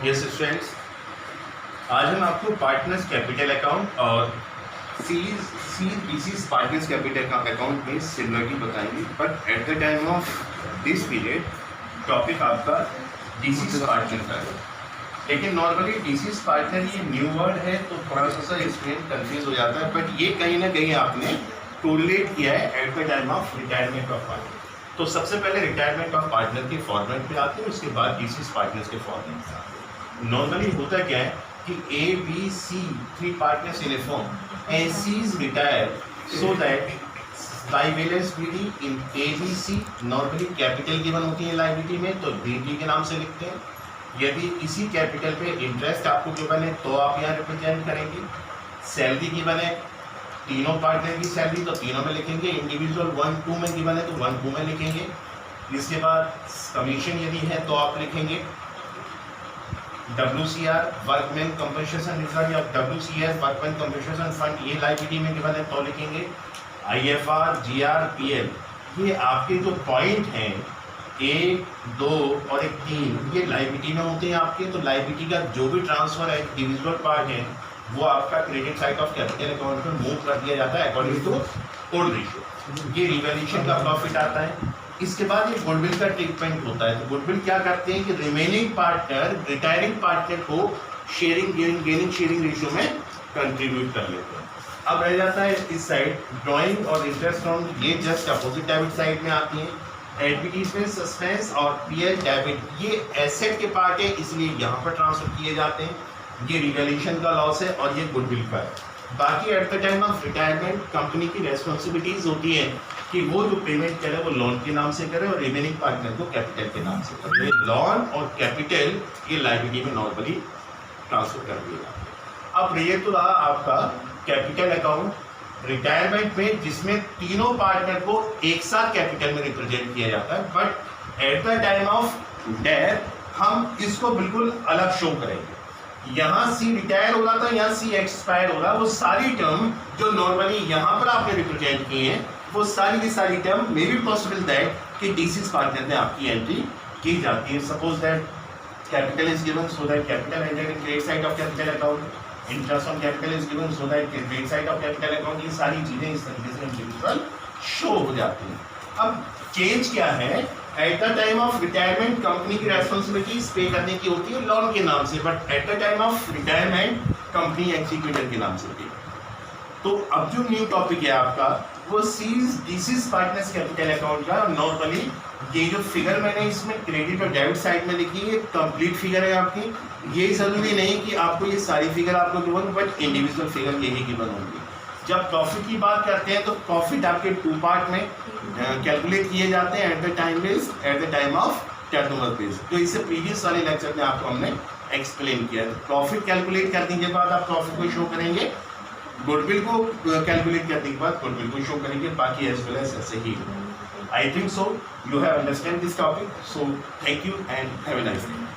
Yes students, आज हम आपको पार्टनर्स कैपिटल अकाउंट और सीज पार्टनर्स कैपिटल अकाउंट में सिमिलरिटी बताएंगे, but at the time of this period topic आपका डीसीज पार्टनर का है। लेकिन नॉर्मली डीसीज पार्टनर ये न्यू वर्ड है तो थोड़ा सा इसमें कंफ्यूज हो जाता है, बट ये कहीं ना कहीं आपने कोरिलेट किया है at the time of retirement of partner. तो सबसे पहले रिटायरमेंट ऑफ पार्टनर के फॉर्मेट पे आते हैं, उसके बाद डीसीज पार्टनर्स के फॉर्मेट पे आते हैं। नॉर्मली होता क्या है कि A B C three partners in a firm and C is retire so that liability in A B C normally capital given होती है लाइबिलिटी में, तो डी के नाम से लिखते हैं। यदि इसी कैपिटल पे इंटरेस्ट आपको गिवन है तो आप यहाँ रिप्रेजेंट करेंगे। सैलरी गिवन है, तीनों पार्टनर की सैलरी तो तीनों में लिखेंगे। इंडिविजुअल 1-2 में गिवन है तो 1-2 में लिखेंगे। इसके बाद कमीशन यदि है तो आप लिखेंगे WCR वर्कमैन कंपनसेशन रिजर्व या WCS वर्कमैन कंपनसेशन फंड, ये लाइबिलिटी में गिवन है तो लिखेंगे। IFR GR PL, ये आपके जो पॉइंट हैं 1, 2 और 3 ये लाइबिलिटी में होते हैं आपके। तो लाइबिलिटी का जो भी ट्रांसफर है इंडिविजुअल पार्ट है वो आपका credit side of capital account में मूव कर दिया जाता है अकॉर्डिंग टू ओल्ड रेशियो। ये रिवैल्यूएशन का प्रॉफिट आता है। इसके बाद ये गुडविल का ट्रीटमेंट होता है। तो गुडविल क्या करते हैं कि रिमेनिंग पार्टनर रिटायरिंग पार्टनर को शेयरिंग गेनिंग शेयरिंग रेशियो में कंट्रीब्यूट कर लेते हैं। अब रह जाता है इस साइड ड्राइंग और इंटरेस्ट ऑन, ये जस्ट अपोजिट डेबिट साइड में आती है। एडवर्टीजमेंट सस्पेंस और पीएल डेबिट ये एसेट के पार्ट है, इसलिए यहाँ पर ट्रांसफर किए जाते हैं। ये रिवैल्यूएशन का लॉस है और ये गुडविल का है। बाकी at the time of retirement company की रेस्पॉन्सिबिलिटीज होती है कि वो जो पेमेंट करे वो लोन के नाम से करे और रिमेनिंग पार्टनर को कैपिटल के नाम से करे। लोन और कैपिटल ये लाइबिलिटी में नॉर्मली ट्रांसफर कर दिए जाते हैं। अब ये तो रहा आपका कैपिटल अकाउंट रिटायरमेंट में, जिसमें तीनों पार्टनर को एक साथ कैपिटल में रिप्रेजेंट किया जाता है, but at the time of death हम इसको बिल्कुल अलग शो करेंगे। यहाँ सी रिटायर हो रहा था, यहाँ सी एक्सपायर हो रहा, वो सारी टर्म जो नॉर्मली यहाँ पर आपने रिप्रेजेंट किए हैं वो सारी की सारी term may be possible that कि डीसीज पार्टनर में आपकी एंट्री की जाती है। Suppose that capital is given so that capital entered in credit side of capital account, interest on capital is given so that credit side of capital account, ये सारी चीजें इस तरीके से इंडिविजुअल शो हो जाती हैं। अब चेंज क्या है, at the time of retirement company की रेस्पॉन्सिबिलिटीज पे करने की होती है लोन के नाम से, but at the time of retirement company executive के नाम से होती है। तो अब जो न्यू टॉपिक है आपका वो डीसीज पार्टनर्स कैपिटल अकाउंट का। नॉर्मली ये जो फिगर मैंने इसमें क्रेडिट और डेबिट साइड में लिखी है कंप्लीट फिगर है आपकी। ये जरूरी नहीं कि आपको ये सारी फिगर आपको गिवन, बट इंडिविजुअल फिगर यही गिवन होंगी। जब प्रॉफिट की बात करते हैं तो प्रॉफिट आपके 2 पार्ट में कैलकुलेट किए जाते हैं at the time of turnover base, जो इससे प्रीवियस वाले लेक्चर में आपको हमने एक्सप्लेन किया है। प्रॉफिट कैलकुलेट करने के बाद आप प्रॉफिट को शो करेंगे, गुडविल को कैलकुलेट करने के बाद गुडविल को शो करेंगे, बाकी एज वेल एज ऐसे ही। I think so you have understand this topic, so thank you and have a nice day.